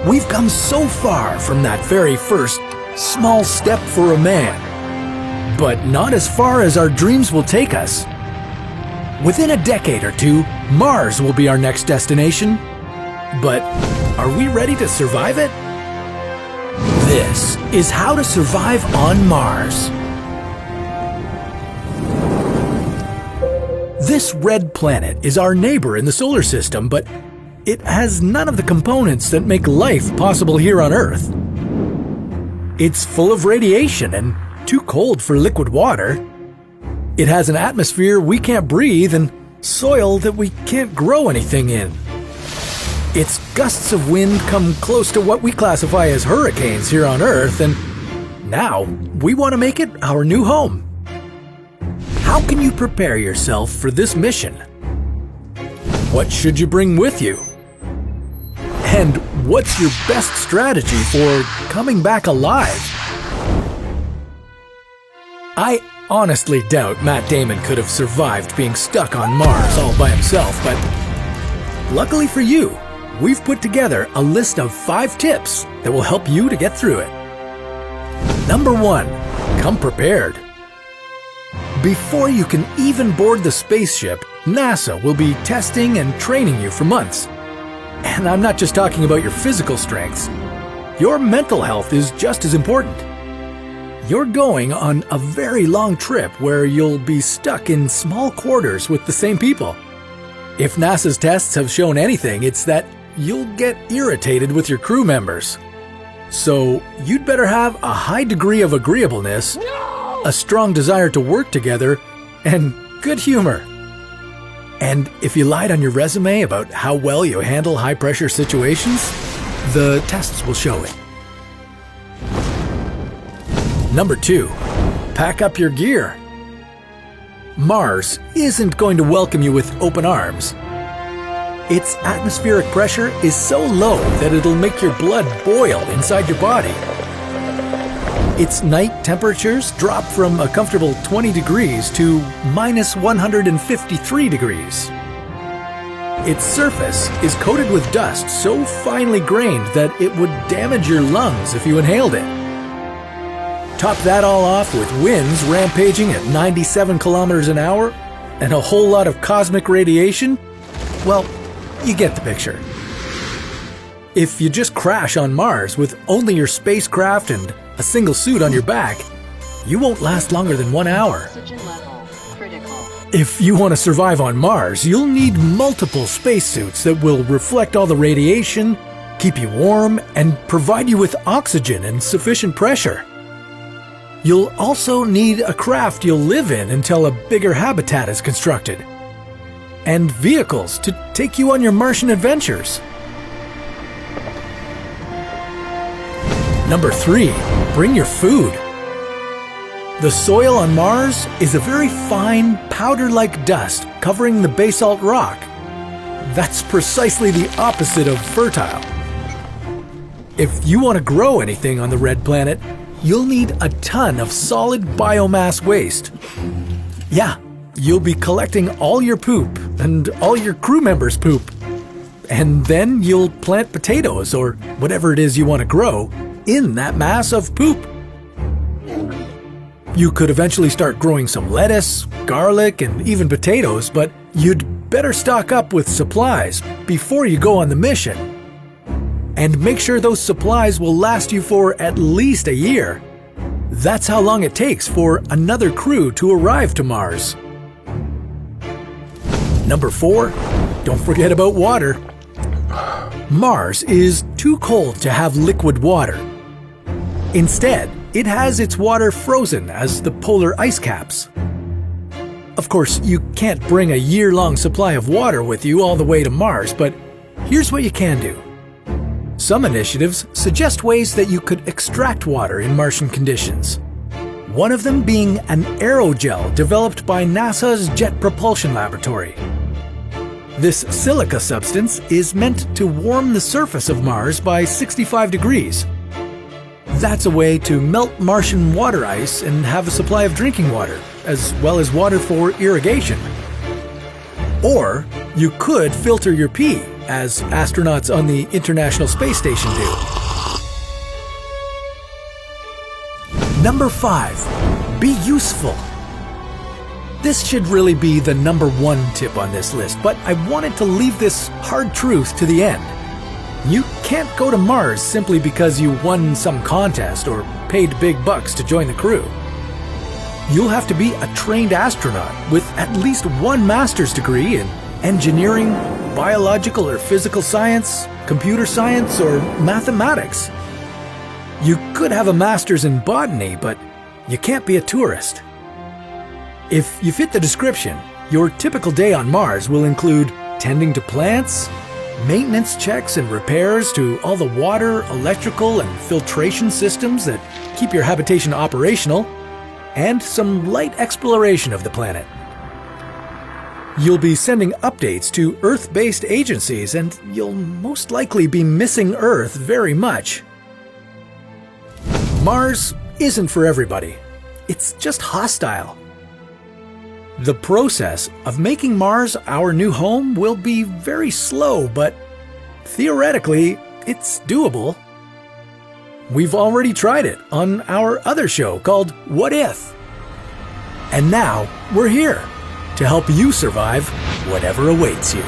We've come so far from that very first small step for a man, but not as far as our dreams will take us. Within a decade or two, Mars will be our next destination. But are we ready to survive it? This is how to survive on Mars. This red planet is our neighbor in the solar system, but it has none of the components that make life possible here on Earth. It's full of radiation and too cold for liquid water. It has an atmosphere we can't breathe and soil that we can't grow anything in. Its gusts of wind come close to what we classify as hurricanes here on Earth, and now we want to make it our new home. How can you prepare yourself for this mission? What should you bring with you? And what's your best strategy for coming back alive? I honestly doubt Matt Damon could have survived being stuck on Mars all by himself, but luckily for you, we've put together a list of 5 tips that will help you to get through it. Number 1, come prepared. Before you can even board the spaceship, NASA will be testing and training you for months. And I'm not just talking about your physical strengths. Your mental health is just as important. You're going on a very long trip where you'll be stuck in small quarters with the same people. If NASA's tests have shown anything, it's that you'll get irritated with your crew members. So you'd better have a high degree of agreeableness, a strong desire to work together, and good humor. And if you lied on your resume about how well you handle high-pressure situations, the tests will show it. Number 2, pack up your gear. Mars isn't going to welcome you with open arms. Its atmospheric pressure is so low that it'll make your blood boil inside your body. Its night temperatures drop from a comfortable 20 degrees to minus 153 degrees. Its surface is coated with dust so finely grained that it would damage your lungs if you inhaled it. Top that all off with winds rampaging at 97 kilometers an hour and a whole lot of cosmic radiation? Well, you get the picture. If you just crash on Mars with only your spacecraft and a single suit on your back, you won't last longer than 1 hour. If you want to survive on Mars, you'll need multiple spacesuits that will reflect all the radiation, keep you warm, and provide you with oxygen and sufficient pressure. You'll also need a craft you'll live in until a bigger habitat is constructed, and vehicles to take you on your Martian adventures. Number 3, bring your food. The soil on Mars is a very fine, powder-like dust covering the basalt rock. That's precisely the opposite of fertile. If you want to grow anything on the red planet, you'll need a ton of solid biomass waste. Yeah, you'll be collecting all your poop and all your crew members' poop. And then you'll plant potatoes or whatever it is you want to grow in that mass of poop. You could eventually start growing some lettuce, garlic, and even potatoes, but you'd better stock up with supplies before you go on the mission. And make sure those supplies will last you for at least a year. That's how long it takes for another crew to arrive to Mars. Number 4, don't forget about water. Mars is too cold to have liquid water. Instead, it has its water frozen as the polar ice caps. Of course, you can't bring a year-long supply of water with you all the way to Mars, but here's what you can do. Some initiatives suggest ways that you could extract water in Martian conditions. One of them being an aerogel developed by NASA's Jet Propulsion Laboratory. This silica substance is meant to warm the surface of Mars by 65 degrees. That's a way to melt Martian water ice and have a supply of drinking water, as well as water for irrigation. Or you could filter your pee as astronauts on the International Space Station do. Number 5. Be useful. This should really be the number 1 tip on this list, but I wanted to leave this hard truth to the end. You can't go to Mars simply because you won some contest or paid big bucks to join the crew. You'll have to be a trained astronaut with at least 1 master's degree in engineering, biological or physical science, computer science, or mathematics. You could have a master's in botany, but you can't be a tourist. If you fit the description, your typical day on Mars will include tending to plants, maintenance checks and repairs to all the water, electrical, and filtration systems that keep your habitation operational, and some light exploration of the planet. You'll be sending updates to Earth-based agencies, and you'll most likely be missing Earth very much. Mars isn't for everybody. It's just hostile. The process of making Mars our new home will be very slow, but theoretically, it's doable. We've already tried it on our other show called What If? And now we're here to help you survive whatever awaits you.